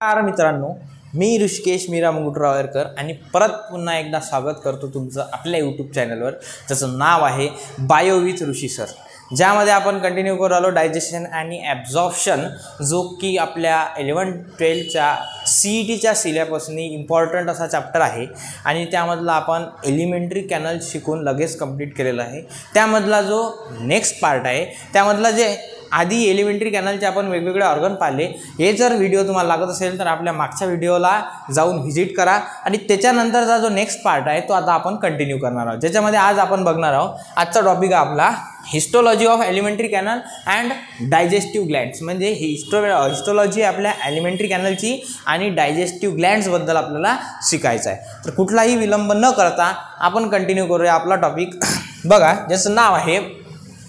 नमस्कार मित्रांनो, मी ऋषिकेश मीरा मुकुटरावकर आणि परत पुन्हा एकदा स्वागत करतो तुमचं आपल्या यूट्यूब चॅनलवर, ज्याचं नाव आहे बायो विथ ऋषी सर, ज्यामध्ये आपण कंटिन्यू करू आलो डायजेशन आणि ॲब्झॉर्प्शन, जो की आपल्या 11-12च्या CETच्या सिलेबसनी इम्पॉर्टंट असा चॅप्टर आहे आणि त्यामधला आपण एलिमेंटरी कॅनल शिकून लगेच कंप्लीट केलेला आहे। त्यामधला जो नेक्स्ट पार्ट आहे, त्यामधला जे आधी एलिमेंटरी कॅनलचे आपण वेगवेगळे ऑर्गन पाहिले, हे जर व्हिडिओ तुम्हाला लागत असेल तर आपल्या मागच्या व्हिडिओला जाऊन व्हिजिट करा आणि त्याच्यानंतरचा जो नेक्स्ट पार्ट आहे तो आता आपण कंटिन्यू करणार आहोत, ज्याच्यामध्ये आज आपण बघणार आहोत। आजचा टॉपिक आहे आपला histology of alimentary canal and digestive glands, म्हणजे हिस्टोलॉजी आपल्या एलिमेंटरी कॅनलची आणि डायजेस्टिव्ह ग्लँड्सबद्दल आपल्याला शिकायचं आहे। तर कुठलाही विलंब न करता आपण कंटिन्यू करूया आपला टॉपिक। बघा, ज्याचं नाव आहे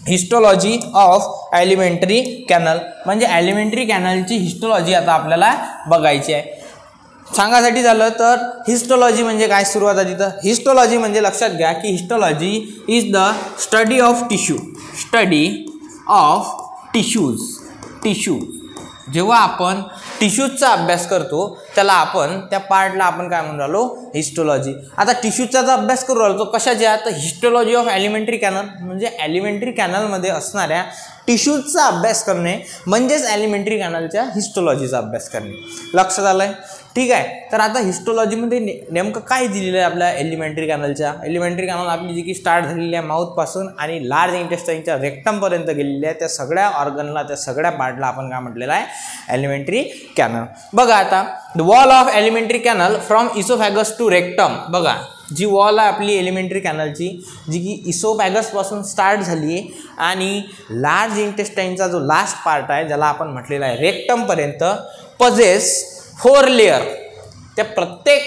हिस्टोलॉजी ऑफ एलिमेंटरी कॅनल, म्हणजे एलिमेंटरी कॅनलची हिस्टोलॉजी आता आपल्याला बघायची आहे। सांगायसाठी झालं तर हिस्टोलॉजी म्हणजे काय, सुरुवात आहे तिथं। हिस्टोलॉजी म्हणजे लक्षात घ्या की histology is the study of tissue, study of tissue. जेव्हा आपण टिश्यूजचा अभ्यास करतो त्याला आपण त्या पार्टला आपण काय म्हणून राहिलो, हिस्टोलॉजी। आता टिश्यूचा अभ्यास करू राहिलो तो कशाच्या, तर हिस्टोलॉजी ऑफ एलिमेंटरी कॅनल, म्हणजे एलिमेंटरी कॅनलमध्ये असणाऱ्या टिश्यूजचा अभ्यास करणे म्हणजेच एलिमेंटरी कॅनलच्या हिस्टोलॉजीचा अभ्यास करणे। लक्षात आलंय? ठीक आहे। तर आता हिस्टोलॉजीमध्ये नेमकं काय दिलेलं आहे आपल्या एलिमेंटरी कॅनलच्या। एलिमेंटरी कॅनल आपली जी की स्टार्ट झालेली आहे माउथपासून आणि लार्ज इंटेस्टाईनच्या रेक्टमपर्यंत गेलेली आहे, त्या सगळ्या ऑर्गनला, त्या सगळ्या पार्टला आपण काय म्हटलेलं आहे, एलिमेंटरी कॅनल। बघा आता, the wall of alimentary canal from oesophagus to rectum. बघा, जी वॉल आहे आपली एलिमेंटरी कॅनलची, जी की इसोफॅगसपासून स्टार्ट झाली आहे आणि लार्ज इंटेस्टाईनचा जो लास्ट पार्ट आहे, ज्याला आपण म्हटलेला आहे रेक्टमपर्यंत, पजेस 4 लेयर। त्या प्रत्येक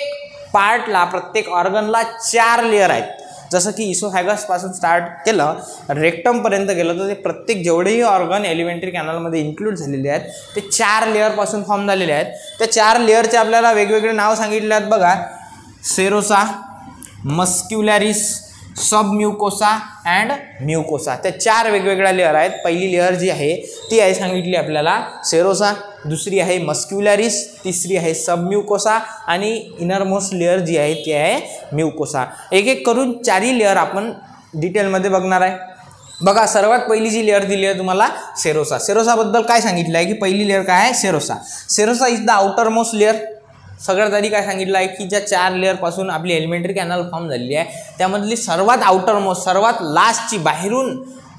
पार्टला, प्रत्येक ऑर्गनला 4 लेयर आहेत। जसं की इसोफॅगसपासून स्टार्ट केलं, रेक्टमपर्यंत गेलं, तर ते प्रत्येक जेवढेही ऑर्गन एलिमेंटरी कॅनलमध्ये इन्क्लूड झालेले आहेत ते 4 लेअरपासून फॉर्म झालेले आहेत। त्या 4 लेअरचे आपल्याला वेगवेगळे नाव सांगितले आहेत। बघा, सेरोसा, मस्क्युलॅरिस, सबम्युकोसा अँड म्युकोसा, त्या 4 वेगवेगळ्या लेअर आहेत। पहिली लेअर जी आहे ती आहे सांगितली आपल्याला सेरोसा, दुसरी आहे मस्क्युलॅरिस, तिसरी आहे सबम्युकोसा आणि इनरमोस्ट लेअर जी आहे ती आहे म्युकोसा। एक एक करून 4ही लेअर आपण डिटेलमध्ये बघणार आहे। बघा, सर्वात पहिली जी लेअर दिली आहे तुम्हाला सेरोसा। सेरोसाबद्दल काय सांगितलं आहे की पहिली लेअर काय आहे, serosa. Serosa is the outermost layer. सगळ्यात आधी काय सांगितलं आहे की ज्या 4 लेअरपासून आपली एलिमेंटरी कॅनल फॉर्म झालेली आहे त्यामधली सर्वात आउटर मोस्ट, सर्वात लास्टची, बाहेरून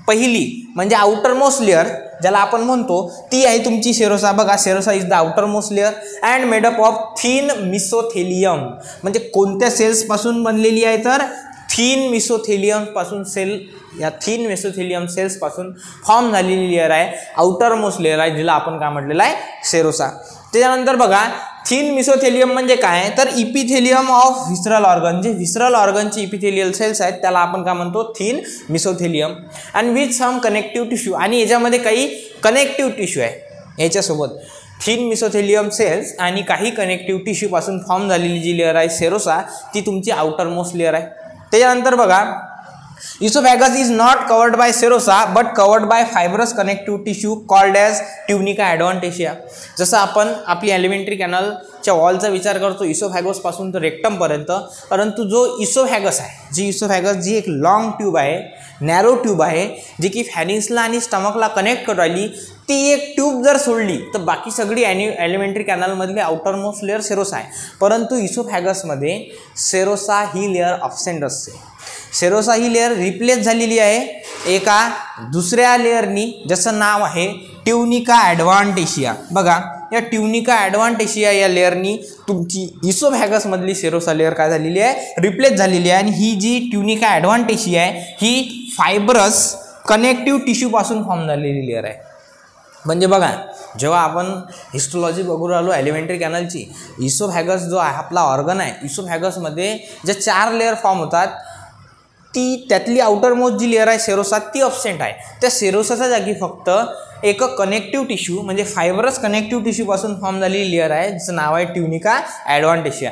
पहिली म्हणजे आउटर मोस्ट लेअर ज्याला आपण म्हणतो, ती आहे तुमची सेरोसा। बघा, serosa is the outermost layer and made up of thin mesothelium, म्हणजे कोणत्या सेल्सपासून बनलेली आहे, तर थिन मिसोथेलियम पासून सेल, या थिन मेसोथेलियम सेल्सपासून फॉर्म झालेली लेअर आहे, आउटर मोस्ट लेअर आहे, जिला आपण काय म्हटलेलं आहे, सेरोसा। त्याच्यानंतर बघा, थिन मिसोथेलियम म्हणजे काय, तर इपिथेलियम ऑफ व्हिसरल ऑर्गन, जे व्हिसरल ऑर्गनचे इपिथेलियल सेल्स आहेत त्याला आपण काय म्हणतो, thin mesothelium. And with some connective tissue, आणि याच्यामध्ये काही कनेक्टिव्ह टिश्यू आहे याच्यासोबत। थिन मिसोथेलियम सेल्स आणि काही कनेक्टिव्ह टिश्यू पासून फॉर्म झालेली जी लेअर आहे सेरोसा, ती तुमची आउटर मोस्ट लेअर आहे। त्याच्यानंतर बघा, oesophagus is not covered by serosa but covered by fibrous connective tissue called as tunica adventitia. जसं आपण आपली एलिमेंटरी कॅनलच्या वॉलचा विचार करतो इसोफॅगसपासून तर रेक्टमपर्यंत, परंतु जो इसोफॅगस आहे, जी एक लॉंग ट्यूब आहे, नॅरो ट्यूब आहे, जी की फॅरिंग्सला आणि स्टमकला कनेक्ट करू राहिली, ती एक ट्यूब जर सोडली तर बाकी सगळी एलिमेंटरी कॅनलमधली आउटर मोस्ट लेअर सेरोसा आहे, परंतु इसोफॅगसमध्ये सेरोसा ही लेअर ऑब्सेंट असते। सेरोसा ही लेअर रिप्लेस झालेली आहे एका दुसऱ्या लेअरनी, ज्याचं नाव आहे ट्युनिका ॲडव्हान्टेशिया। बघा, या ट्युनिका ॲडव्हान्टेशिया या लेअरनी तुमची इसोफॅगसमधली सेरोसा लेअर काय झालेली आहे, रिप्लेस झालेली आहे। आणि ही जी ट्युनिका ॲडव्हान्टेशिया आहे ही फायब्रस कनेक्टिव्ह टिश्यूपासून फॉर्म झालेली लेअर आहे। म्हणजे बघा, जेव्हा आपण हिस्टोलॉजी बघू राहिलो एलिमेंटरी कॅनलची, इसोफॅगस जो आहे आपला ऑर्गन आहे, इसोफॅगसमध्ये ज्या 4 लेअर फॉर्म होतात, ती त्यातली आउटर मोस्ट जी लेअर आहे सेरोसा, ती ऑब्सेंट आहे। त्या सेरोसाच्या जागी फक्त एक कनेक्टिव्ह टिश्यू म्हणजे फायब्रस कनेक्टिव्ह टिश्यूपासून फॉर्म झालेली लेअर आहे, जिचं नाव आहे ट्युनिका ॲडव्हान्टेशिया।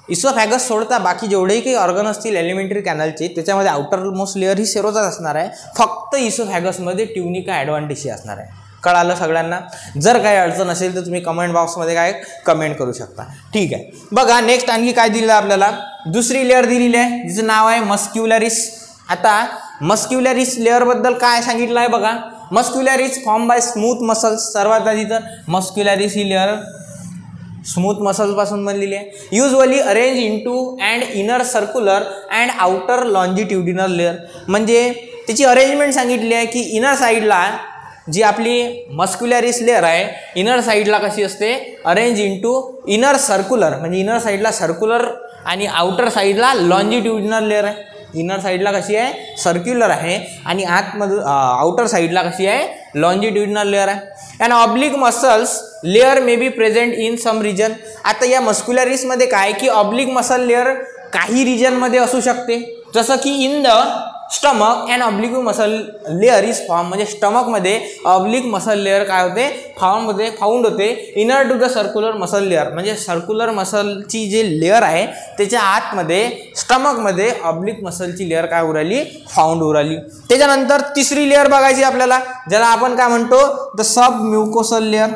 इसोफॅगस सोडता बाकी जेवढेही काही ऑर्गन असतील एलिमेंटरी कॅनलचे त्याच्यामध्ये आउटर मोस्ट लेअर ही सेरोसाच असणार आहे, फक्त इसोफॅगसमध्ये ट्युनिका ॲडव्हान्टेशिया असणार आहे। कळालं सगळ्यांना? जर काही अडचण असेल तर तुम्ही कमेंट बॉक्समध्ये काय कमेंट करू शकता. ठीक आहे. बघा नेक्स्ट आणखी काय दिलेलं आहे आपल्याला, दुसरी लेअर दिलेली आहे जिचं नाव आहे मस्क्युलरिस. आता मस्क्युलरिस लेअरबद्दल काय सांगितलं आहे बघा, मस्क्युलरिस फॉर्म बाय स्मूथ मसल्स. सर्वात आधी तर मस्क्युलरिस ही लेअर स्मूथ मसल्स पासून बनलेली आहे. Usually arrange into and inner circular and outer longitudinal layer. म्हणजे त्याची अरेंजमेंट सांगितली आहे की इनर साईडला जी आपली मस्क्युलरिस लेअर आहे इनर साईडला कशी असते, अरेंज इंटू इनर सर्क्युलर, म्हणजे इनर साईडला सर्क्युलर आणि आउटर साईडला लॉन्जिट्युडिनल लेअर आहे. इनर साईडला कशी आहे, सर्क्युलर आहे आणि आतमधून आउटर साईडला कशी आहे, लॉन्जिट्युडिनल लेअर आहे. And oblique muscles layer may be present in some region. आता या मस्क्युलरिसमध्ये काय की ऑब्लिक मसल लेअर काही रिजनमध्ये असू शकते, जसं की in the stomach and oblique muscle layer is form. म्हणजे स्टमकमध्ये ऑब्लिक मसल लेअर काय होते, फाउंड होते inner to the circular muscle layer. म्हणजे सर्क्युलर मसलची जे लेअर आहे त्याच्या आतमध्ये स्टमकमध्ये ऑब्लिक मसलची लेअर काय उराली, फाउंड उराली. त्याच्यानंतर तिसरी लेअर बघायची आपल्याला, ज्याला आपण काय म्हणतो the sub mucosal layer.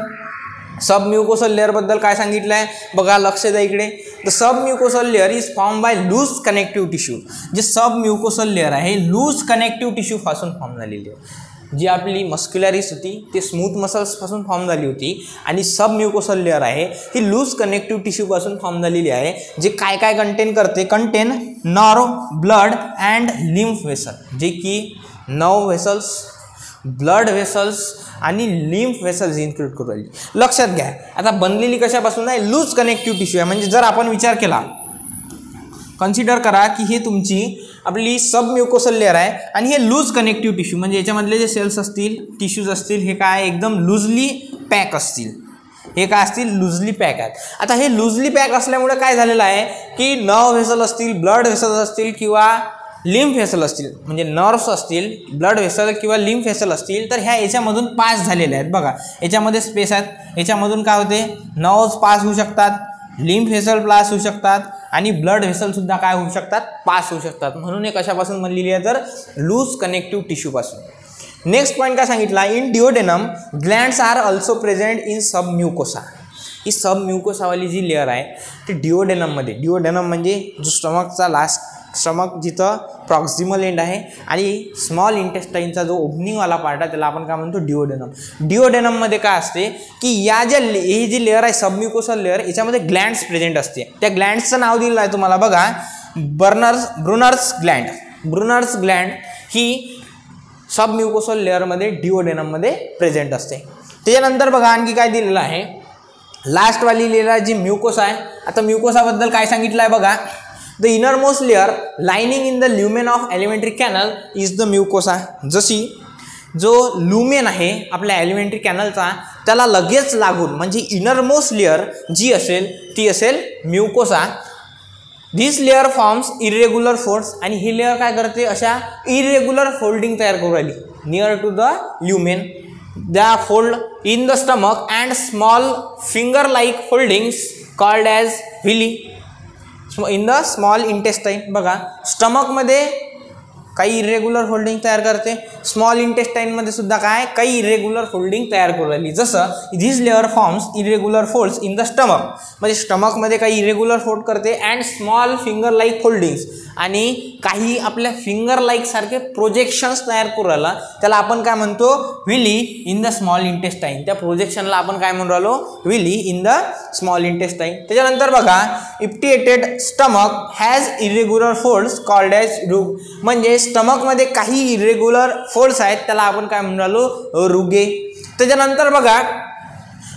Sub mucosal layer बद्दल काय सांगितलं आहे बघा, लक्ष द्या इकडे. The sub mucosal layer is form by loose connective tissue. जे सब म्युकोसल लेअर आहे लूज कनेक्टिव्ह टिश्यू पासून फॉर्म झालेली आहे. जी आपली मस्क्युलरिस होती ते स्मूथ मसल्स पासून फॉर्म झाली होती आणि सब म्युकोसल लेअर आहे ही लूज कनेक्टिव्ह टिश्यू पासून फॉर्म झालेली आहे. जे काय काय कंटेन करते, content nerve, blood and lymph vessel. जे की नर्व वेसल्स, ब्लड वेसल्स आणि लिम्फ वेसल्स इन्क्लूड करू राहिली. लक्षात घ्या. आता बनलेली कशापासून आहे, लूज कनेक्टिव्ह टिश्यू आहे. म्हणजे जर आपण विचार केला, कन्सिडर करा की हे तुमची आपली सब म्युकोसल लेअर आहे आणि हे लूज कनेक्टिव्ह टिश्यू, म्हणजे याच्यामधले जे सेल्स असतील, टिश्यूज असतील, हे काय एकदम लूजली पॅक असतील. हे काय असतील, लूजली पॅक आहेत. आता हे लूजली पॅक असल्यामुळे काय झालेलं आहे की नर्व व्हेसल असतील, ब्लड व्हेसल्स असतील किंवा लिम्फ व्हेसल असतील, म्हणजे नर्व्स असतील, ब्लड व्हेसल किंवा लिम्फ व्हेसल असतील, तर ह्या याच्यामधून पास झालेल्या आहेत. बघा याच्यामध्ये स्पेस आहेत, याच्यामधून काय होते, नर्व्स पास होऊ शकतात, लिम्फ व्हेसल पास होऊ शकतात आणि ब्लड व्हेसल सुद्धा काय होऊ शकतात, पास होऊ शकतात. म्हणून हे कशापासून बनलेली आहे तर लूज कनेक्टिव्ह टिश्यू पासून. नेक्स्ट पॉईंट काय सांगितला, in duodenum glands are also present in sub mucosa. ही सब म्युकोसावाली जी लेअर आहे ती डिओडेनममध्ये, डिओडेनम म्हणजे जो स्टमकचा लास्ट, स्टमक जिथं प्रॉक्सिमल एंड आहे आणि स्मॉल इंटेस्टाईनचा जो ओपनिंगवाला पार्ट आहे त्याला आपण काय म्हणतो, डिओडेनम. डिओडेनममध्ये काय असते की या ज्या ही जी लेअर आहे सब म्युकोसल लेअर, याच्यामध्ये ग्लँड्स प्रेझेंट असते. त्या ग्लँड्सचं नाव दिलेलं आहे तुम्हाला बघा, ब्रुनर्स ग्लँड. ब्रुनर्स ग्लँड ही सब म्युकोसल लेअरमध्ये डिओडेनममध्ये प्रेझेंट असते. त्याच्यानंतर बघा आणखी काय दिलेलं आहे, लास्टवाली लेअर जी म्युकोसा आहे. आता म्युकोसाबद्दल काय सांगितलं आहे बघा, the innermost layer lining in the lumen of alimentary canal is the mucosa. जशी जो ल्युमेन आहे आपल्या एलिमेंटरी कॅनलचा त्याला लगेच लागून म्हणजे इनरमोस्ट लेअर जी असेल ती असेल म्युकोसा. दिस लेअर फॉर्म्स इरेग्युलर फोल्ड्स. आणि ही लेअर काय करते, अशा इरेग्युलर फोल्डिंग तयार करू राहिली नियर टू द ल्युमेन. द्या fold in the stomach and small finger like foldings called as villi in the small intestine. बघा स्टमकमध्ये काही इरेग्युलर फोल्डिंग तयार करते, स्मॉल इंटेस्टाईनमध्ये सुद्धा काय काही इरेग्युलर फोल्डिंग तयार करू राहिली. जसं this layer forms irregular folds in the stomach, म्हणजे स्टमकमध्ये काही इरेग्युलर फोल्ड करते and small finger like foldings, आणि काही आपल्या फिंगर लाईक सारखे प्रोजेक्शन्स तयार करू राहिला त्याला आपण काय म्हणतो, villi in the small intestine. त्या प्रोजेक्शनला आपण काय म्हणून राहिलो, villi in the small intestine. त्याच्यानंतर बघा इप्टिएटेड stomach has irregular folds called as rugae. म्हणजे स्टमकमध्ये काही इरेग्युलर फोल्ड्स आहेत त्याला आपण काय म्हणून राहिलो, रुगे. त्याच्यानंतर बघा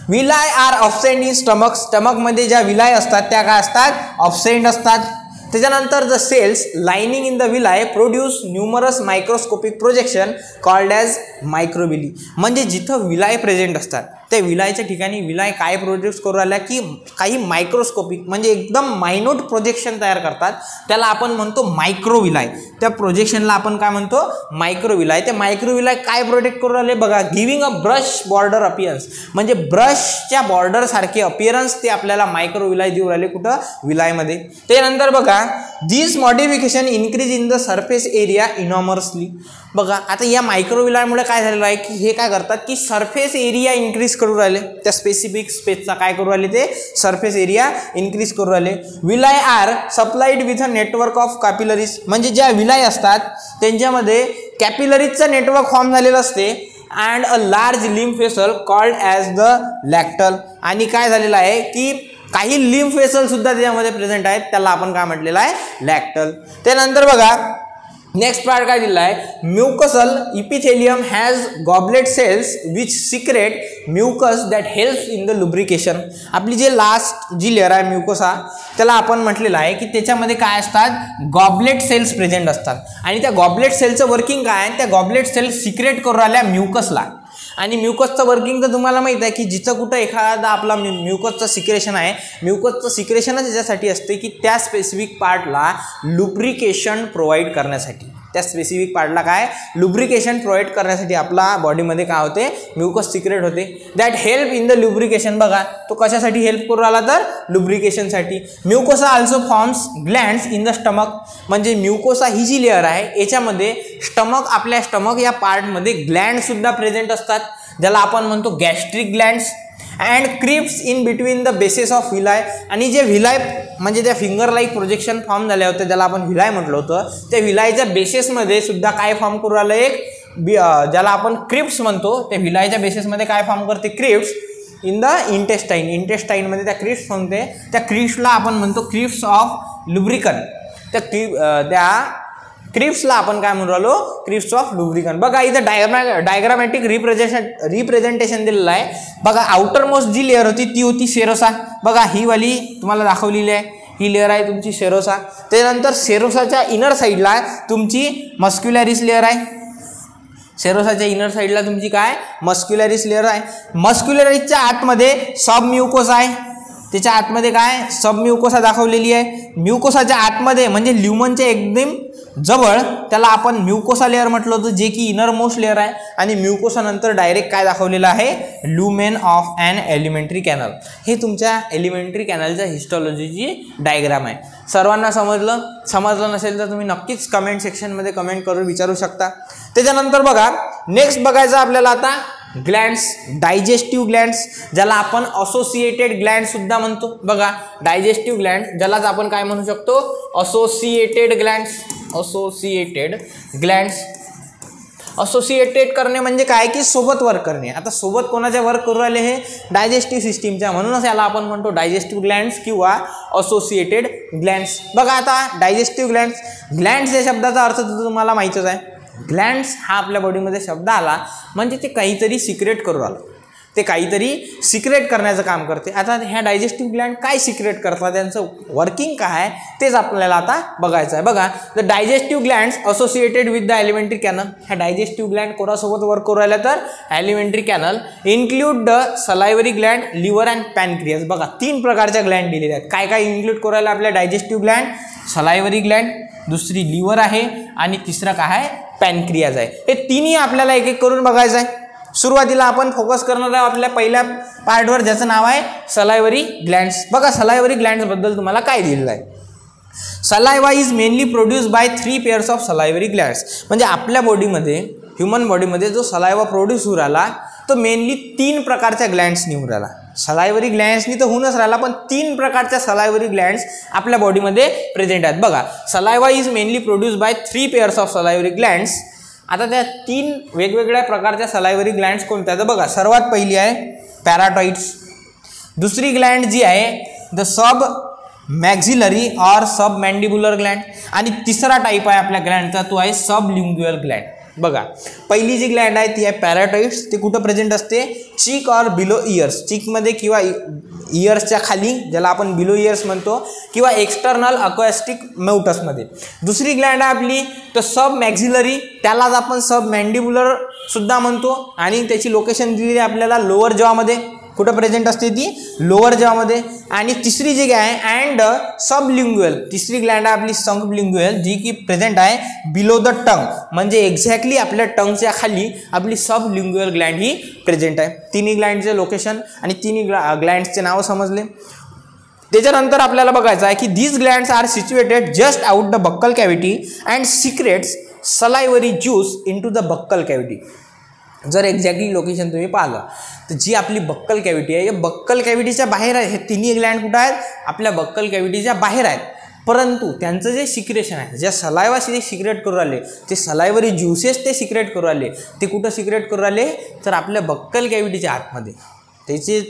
villi are absent in stomach. स्टमकमध्ये ज्या विलाय असतात त्या काय असतात, ऑब्सेंट असतात. त्याच्यानंतर the cells lining in the villi produce numerous microscopic projection called as microvilli. म्हणजे जिथं विलाय प्रेझेंट असतात त्या विलायच्या ठिकाणी विलाय काय प्रोड्यूस करू राहिल्या की काही मायक्रोस्कोपिक म्हणजे एकदम मायन्यूट प्रोजेक्शन तयार करतात, त्याला आपण म्हणतो मायक्रोविलाय. त्या प्रोजेक्शनला आपण काय म्हणतो, मायक्रोविलाय. ते मायक्रोविलाय काय प्रोटेक्ट करू राहिले बघा, giving a brush border appearance, म्हणजे ब्रशच्या बॉर्डर सारखे अपियरन्स ते आपल्याला मायक्रोविलाय देऊ राहिले कुठं, विलायमध्ये. त्यानंतर बघा, this modification increase in the surface area enormously. बघा आता या मायक्रोविलायमुळे काय झालेलं आहे की हे काय करतात की सरफेस एरिया इन्क्रीज करू राहिले, त्या स्पेसिफिक स्पेसचा काय करू राहिले, ते सरफेस एरिया इन्क्रीज करू राहिले. Villi are supplied with a network of capillaries, म्हणजे ज्या विलाय असतात त्यांच्यामध्ये कॅपिलरीजचं नेटवर्क फॉर्म झालेलं असते, and a large lymph vessel called as the lacteal. आणि काय झालेलं आहे की काही लिम्फ वेसल सुद्धा त्याच्यामध्ये प्रेझेंट आहेत, त्याला आपण काय म्हटलेलं आहे, लॅक्टल. त्यानंतर बघा नेक्स्ट पार्ट काय दिला आहे, mucosal epithelium has goblet cells which secrete mucus that helps in the lubrication. आपली जे लास्ट जी लेअर आहे म्युकोसा, त्याला आपण म्हटलेलं आहे की त्याच्यामध्ये काय असतात, गॉबलेट सेल्स प्रेझेंट असतात. आणि त्या गॉबलेट सेलचं वर्किंग काय आहे, त्या गॉबलेट सेल्स सिक्रेट करू राहिल्या म्युकसला. आणि म्युकसचं वर्किंग तर तुम्हाला माहित आहे की जिथं कुठं एखादा आपला म्युकसचं सिक्रेशन आहे, म्युकसचं सिक्रेशनच याच्यासाठी असते की त्या स्पेसिफिक पार्टला लुब्रिकेशन प्रोव्हाइड करण्यासाठी, त्या स्पेसिफिक पार्टला काय लुब्रिकेशन प्रोव्हाइड करण्यासाठी आपला बॉडीमध्ये काय होते, म्युकस सिक्रेट होते. That help in the lubrication. बघा तो कशासाठी हेल्प करू राहिला, तर लुब्रिकेशनसाठी. Mucosa also forms glands in the stomach, म्हणजे म्युकोसा ही जी लेअर आहे याच्यामध्ये स्टमक, आपल्या स्टमक या पार्टमध्ये ग्लँड सुद्धा प्रेझेंट असतात, ज्याला आपण म्हणतो gastric glands. And crypts in between the bases of villi. आणि जे विलाय म्हणजे त्या फिंगर लाईक प्रोजेक्शन फॉर्म झाले होते, ज्याला आपण विलाय म्हटलं होतं, त्या विलायच्या बेसेसमध्ये सुद्धा काय फॉर्म करू राहिलं, एक ज्याला आपण क्रिप्स म्हणतो, त्या विलायच्या बेसेसमध्ये काय फॉर्म करते, क्रिप्स इन द इंटेस्टाईन. इंटेस्टाईनमध्ये त्या क्रिप्स म्हणते, त्या क्रिप्सला आपण म्हणतो क्रिप्स ऑफ लुब्रिकन. त्या क्रिप्सला आपण काय म्हणून राहिलो, क्रिप्स ऑफ लुब्रिकन. बघा इथं डायग्रामॅटिक रिप्रेझेंटेशन दिलेलं आहे. बघा आउटर मोस्ट जी लेअर होती ती होती सेरोसा. बघा ही वाली तुम्हाला दाखवलेली आहे, ही लेअर आहे तुमची सेरोसा. त्यानंतर सेरोसाच्या इनर साईडला तुमची मस्क्युलॅरिस लेअर आहे. सेरोसाच्या इनर साईडला तुमची काय मस्क्युलॅरिस लेअर आहे. मस्क्युलॅरिसच्या आतमध्ये सब म्युकोसा आहे, त्याच्या आतमध्ये काय सब म्युकोसा दाखवलेली आहे. म्युकोसाच्या आतमध्ये म्हणजे ल्युमनच्या एकदम जवळ त्याला आपण म्युकोसा लेअर म्हटलं होतं, जे की इनर मोस्ट लेअर आहे. आणि म्युकोसा नंतर डायरेक्ट काय दाखवलेलं आहे, lumen of and elementary canal. हे तुमच्या एलिमेंटरी कॅनलच्या हिस्टॉलॉजीची डायग्राम आहे. सर्वांना समजलं नसेल तर तुम्ही नक्कीच कमेंट सेक्शनमध्ये कमेंट करून विचारू शकता. त्याच्यानंतर बघा नेक्स्ट बघायचं आपल्याला आता ग्लँड्स, डायजेस्टिव्ह ग्लँड्स, ज्याला आपण असोसिएटेड ग्लँड सुद्धा म्हणतो. बघा डायजेस्टिव्ह ग्लँड ज्यालाच आपण काय म्हणू शकतो, associated glands. Associated glands, associated करणे म्हणजे काय की सोबत वर्क करणे. आता सोबत कोणाच्या वर्क करू राहिले, हे डायजेस्टिव्ह सिस्टीमच्या, म्हणूनच याला आपण म्हणतो डायजेस्टिव्ह ग्लँड्स किंवा असोसिएटेड ग्लँड्स. बघा आता डायजेस्टिव्ह ग्लँड्स, ग्लँड्स या शब्दाचा अर्थ तर तुम्हाला माहितच आहे. ग्लँड्स हा आपल्या बॉडीमध्ये शब्द आला म्हणजे ते काहीतरी सिक्रेट करू राहिलं, ते काहीतरी सिक्रेट करण्याचं काम करते. आता ह्या डायजेस्टिव्ह ग्लँड काय सिक्रेट करतात, त्यांचं वर्किंग काय आहे तेच आपल्याला आता बघायचं आहे. बघा the digestive glands associated with the alimentary canal. ह्या डायजेस्टिव्ह ग्लँड कोणासोबत वर्क करू राहिल्या, तर alimentary canal. Include the salivary gland, liver and pancreas. बघा 3 प्रकारच्या ग्लँड दिलेल्या आहेत. काय काय इन्क्लूड करू राहिल्या आपल्या डायजेस्टिव्ह ग्लँड, सलायवरी ग्लँड, दुसरी लिव्हर आहे आणि तिसरं काय आहे, पॅनक्रियाज आहे. हे तिन्ही आपल्याला एक एक करून बघायचं आहे. सुरुवातीला आपण फोकस करणार आहोत आपल्या पहिल्या पार्टवर, ज्याचं नाव आहे सलायवरी ग्लँड्स. बघा सलायवरी ग्लँड्स बद्दल तुम्हाला काय दिलेलं आहे. Saliva is mainly produce by 3 pairs of salivary glands. म्हणजे आपल्या बॉडीमध्ये, ह्युमन बॉडीमध्ये जो सलायवा प्रोड्यूस होऊ राहिला तो मेनली 3 प्रकारच्या ग्लँड्सनी होऊ राहिला. सलायवरी ग्लँड्सनी तर होऊनच राहिला, पण 3 प्रकारच्या सलायवरी ग्लँड्स आपल्या बॉडीमध्ये प्रेझेंट आहेत. बघा saliva is mainly produce by 3 pairs of salivary glands. आता त्या 3 वेगवेगळ्या प्रकारच्या सलायवरी ग्लँड्स कोणत्या, तर बघा सर्वात पहिली आहे पॅराटाइड्स. दुसरी ग्लँड जी आहे the sub maxillary or sub mandibular gland. आणि तिसरा टाईप आहे आपल्या ग्लँडचा, तो आहे सब लिंग्युअल ग्लँड. बघा पहिली जी ग्लँड आहे ती आहे पॅराटॉइड्स. ते कुठं प्रेझेंट असते? चीक ऑर बिलो इयर्स, चीकमध्ये किंवा इयर्सच्या खाली, ज्याला आपण बिलो इयर्स म्हणतो, किंवा एक्सटर्नल अक्वॅस्टिक म्युटसमध्ये. दुसरी ग्लँड आहे आपली तर सब मॅक्झिलरी, त्यालाच आपण सब मॅन्डिब्युलर सुद्धा म्हणतो आणि त्याची लोकेशन दिलेली आहे आपल्याला लोअर जॉमध्ये. कुठं प्रेझेंट असते ती? लोअर जॉमध्ये. आणि तिसरी जी आहे अँड सबलिंग्युअल, तिसरी ग्लँड आहे आपली सबलिंग्युअल, जी की प्रेझेंट आहे बिलो द टंग, म्हणजे एक्झॅक्टली आपल्या टंगच्या खाली आपली सबलिंग्युअल ग्लँड ही प्रेझेंट आहे. तिन्ही ग्लँडचे लोकेशन आणि तिन्ही ग्लँड्सचे नावं समजले. त्याच्यानंतर आपल्याला बघायचं आहे की these glands are situated just out the buccal cavity and secretes salivary juice into the buccal cavity. जर एक्झॅक्टली लोकेशन तुम्ही पाहिलं तर जी आपली बक्कल कॅव्हिटी आहे, या बक्कल कॅव्हिटीच्या बाहेर आहे. हे तिन्ही ग्लँड कुठं आहेत? आपल्या बक्कल कॅव्हिटीच्या बाहेर आहेत. परंतु त्यांचं जे सिक्रेशन आहे, ज्या सलायवा ते सिक्रेट करू राहिले, ते सलायवरी ज्युसेस ते सिक्रेट करू राहिले, ते कुठं सिक्रेट करू राहिले? तर आपल्या बक्कल कॅव्हिटीच्या आतमध्ये.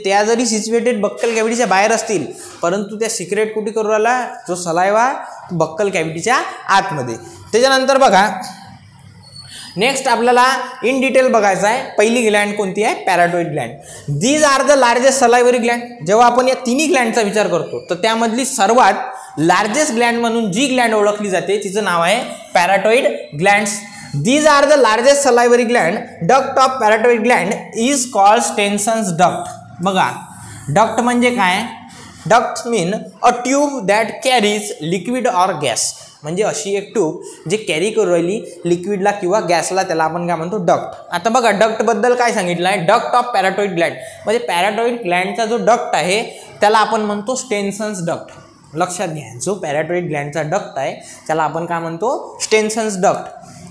त्या जरी सिच्युएटेड बक्कल कॅव्हिटीच्या बाहेर असतील, परंतु त्या सिक्रेट कुठे करू राहिला? जो सलायवा बक्कल कॅव्हिटीच्या आतमध्ये. त्याच्यानंतर बघा नेक्स्ट आपल्याला इन डिटेल बघायचं आहे. पहिली ग्लँड कोणती आहे? Parotid gland. These are the largest salivary gland. जेव्हा आपण या तिन्ही ग्लँडचा विचार करतो तर त्यामधली सर्वात लार्जेस्ट ग्लँड म्हणून जी ग्लँड ओळखली जाते तिचं नाव आहे पॅराटॉइड glands. These are the largest salivary gland. Duct of parotid gland is called Stenson's duct. बघा duct म्हणजे काय? Duct mean a tube that carries liquid or gas. म्हणजे अशी एक ट्यूब जे कॅरी करू राहिली लिक्विडला किंवा गॅसला, त्याला आपण काय म्हणतो? डक्ट. आता बघा डक्ट बद्दल काय सांगितलं आहे? डक्ट ऑफ पॅराटॉइड ग्लँड, म्हणजे पॅराटॉइड ग्लँडचा जो डक्ट आहे त्याला आपण म्हणतो स्टेन्सन्स डक्ट. लक्षात घ्या, जो पॅराटॉइड ग्लँडचा डक्ट आहे त्याला आपण काय म्हणतो? स्टेन्सन्स डक्ट.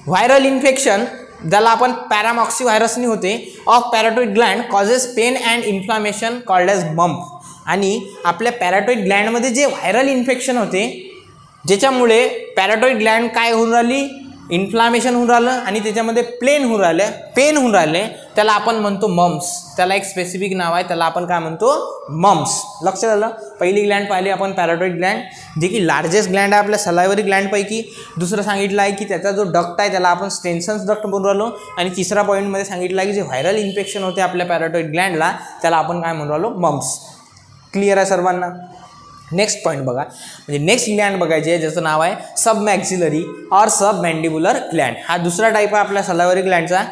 व्हायरल इन्फेक्शन ज्याला आपण पॅरामॉक्सी व्हायरसनी होते of parotid gland causes pain and inflammation called as bump. आणि आपल्या पॅराटॉइड ग्लँडमध्ये जे व्हायरल इन्फेक्शन होते ज्याच्यामुळे पॅराटॉइड ग्लँड काय होऊन राहिली? इन्फ्लामेशन होऊन राहिलं आणि त्याच्यामध्ये पेन होऊन राहिले, त्याला आपण म्हणतो मम्स. त्याला एक स्पेसिफिक नाव आहे, त्याला आपण काय म्हणतो? मम्स. लक्षात आलं? पहिली ग्लँड पाहिली आपण पॅराटॉइड ग्लँड, जे की लार्जेस्ट ग्लँड आहे आपल्या सलायवरी ग्लँडपैकी. दुसरं सांगितलं आहे की त्याचा जो डक्ट आहे त्याला आपण स्टेन्सन्स डक्ट म्हणून राहिलो. आणि तिसरा पॉईंटमध्ये सांगितलं आहे की जे व्हायरल इन्फेक्शन होते आपल्या पॅराटॉइड ग्लँडला त्याला आपण काय म्हणून राहिलो? मम्स. क्लिअर आहे सर्वांना? नेक्स्ट पॉईंट बघा, म्हणजे नेक्स्ट ग्लँड बघायची आहे ज्याचं नाव आहे सब maxillary or sub mandibular Gland. हा दुसरा टाईप आहे आपल्या सलायवरी ग्लँडचा.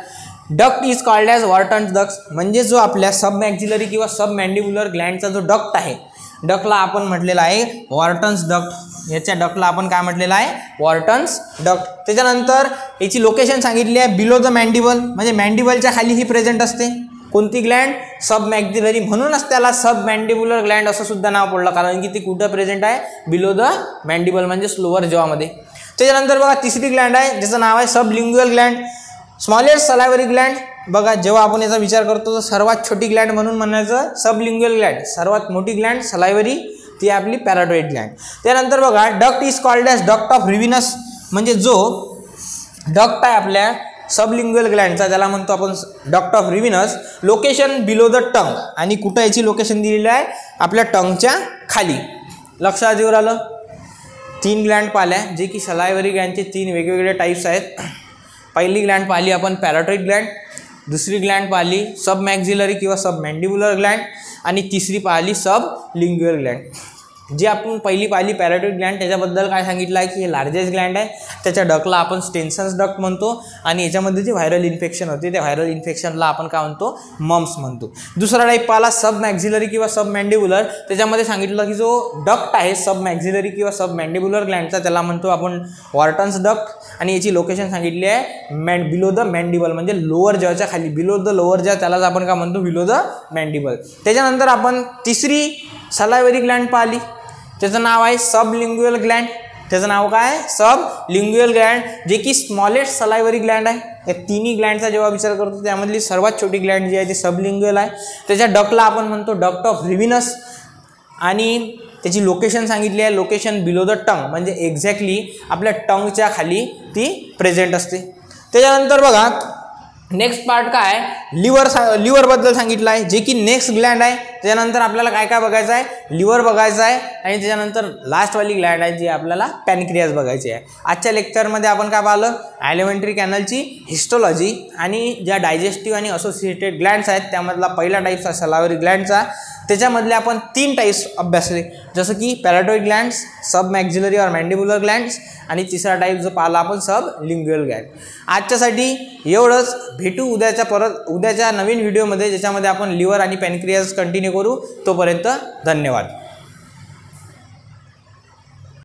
Duct is called as Wharton's duct, म्हणजे जो आपल्या सब मॅक्झिलरी किंवा सब मॅन्डिब्युलर ग्लँडचा जो डक्ट आहे, डक्टला आपण म्हटलेला आहे वॉर्टन्स डक्ट. याच्या डक्टला आपण काय म्हटलेलं आहे? वॉर्टन्स डक्ट. त्याच्यानंतर याची लोकेशन सांगितली आहे बिलो द मॅन्डिबल, म्हणजे मॅन्डिबलच्या खाली ही प्रेझेंट असते. कोणती ग्लँड? सब मॅक्झिलरी. म्हणूनच त्याला सब मॅन्डिब्युलर ग्लँड असं सुद्धा नाव पडलं, कारण की ती कुठं प्रेझेंट आहे? बिलो द मॅन्डिबल, म्हणजे लोअर जॉमध्ये. त्याच्यानंतर बघा तिसरी ग्लँड आहे ज्याचं नाव आहे सबलिंग्युअल ग्लँड, स्मॉलेस्ट सलायवरी ग्लँड. बघा जेव्हा आपण याचा विचार करतो तर सर्वात छोटी ग्लँड म्हणून म्हणायचं सबलिंग्युअल ग्लँड. सर्वात मोठी ग्लँड सलायवरी ती आपली पॅराटॉइड ग्लँड. त्यानंतर बघा duct is called as duct of Rivinus, म्हणजे जो डक्ट आहे आपल्या सबलिंग्युअल ग्लँडचा त्याला म्हणतो आपण duct of Rivinus. Location below the tongue, आणि कुठं याची लोकेशन दिलेली आहे? आपल्या टंगच्या खाली. लक्षात येऊन आलं? तीन ग्लँड पाहिल्या जे की सलायवरी ग्लँडचे तीन वेगवेगळे टाईप्स आहेत. पहिली ग्लँड पाहिली आपण पॅराटॉइड ग्लँड, दुसरी ग्लँड पाहिली सब मॅक्झिलरी किंवा सब मॅन्डिब्युलर ग्लँड, आणि तिसरी पाहिली सब लिंग्युअल ग्लँड. जी आपण पहिली पाहिली पॅराटॉइड ग्लँड त्याच्याबद्दल काय सांगितलं आहे की हे लार्जेस्ट ग्लँड आहे, त्याच्या डकला आपण स्टेन्सन्स डक्ट म्हणतो. आणि याच्यामध्ये जे व्हायरल इन्फेक्शन होते त्या व्हायरल इन्फेक्शनला आपण काय म्हणतो? मम्स म्हणतो. दुसरा टाईप पाहिला सब मॅक्झिलरी किंवा सब मॅन्डिब्युलर, त्याच्यामध्ये सांगितलं की जो डक्ट आहे सब मॅक्झिलरी किंवा सब मॅन्डिब्युलर ग्लँडचा त्याला म्हणतो आपण वॉर्टन्स डक्ट. आणि याची लोकेशन सांगितली आहे बिलो द मॅन्डिबल, म्हणजे लोअर जॉच्या खाली. बिलो द लोअर जॉ त्यालाच आपण काय म्हणतो? Below the mandible. त्याच्यानंतर आपण तिसरी सलायवरी ग्लँड पाहिली, त्याचं नाव आहे सबलिंग्युअल ग्लँड. त्याचं नाव काय? सब लिंग्युअल ग्लँड, जे की स्मॉलेस्ट सलायवरी ग्लँड आहे. या तिन्ही ग्लँडचा जेव्हा विचार करतो त्यामधली सर्वात छोटी ग्लँड जी आहे ती सबलिंग्युअल आहे. त्याच्या डकला आपण म्हणतो डक्ट ऑफ रिव्हिनस, आणि त्याची लोकेशन सांगितली आहे लोकेशन बिलो द टंग, म्हणजे एक्झॅक्टली आपल्या टंगच्या खाली ती प्रेझेंट असते. त्याच्यानंतर बघा नेक्स्ट पार्ट काय आहे, लिव्हरबद्दल सांगितलं आहे, जे की नेक्स्ट ग्लँड आहे. त्याच्यानंतर आपल्याला काय काय बघायचं आहे, लिव्हर बघायचं आहे आणि त्याच्यानंतर लास्टवाली ग्लँड आहे जी आपल्याला पॅनक्रियास बघायची आहे. आजच्या लेक्चरमध्ये आपण काय पाहिलं, ॲलिमेंटरी कॅनलची हिस्टोलॉजी आणि ज्या डायजेस्टिव्ह आणि असोसिएटेड ग्लँड्स आहेत त्यामधला पहिला टाईप्स आहे सलावरी ग्लँडचा. त्याच्यामधले आपण 3 टाईप्स अभ्यासले, जसं की पॅराटॉइड ग्लँड्स, सब मॅक्झिलरी और मॅन्डिब्युलर ग्लँड्स आणि तिसरा टाईप जो पाहिला आपण सब लिंग्युअल ग्लँड. आजच्यासाठी एवढंच. भेटू उद्याच्या नवीन व्हिडिओमध्ये ज्याच्यामध्ये आपण लिव्हर आणि पॅनक्रियास कंटिन्यू करू. तोपर्यंत धन्यवाद.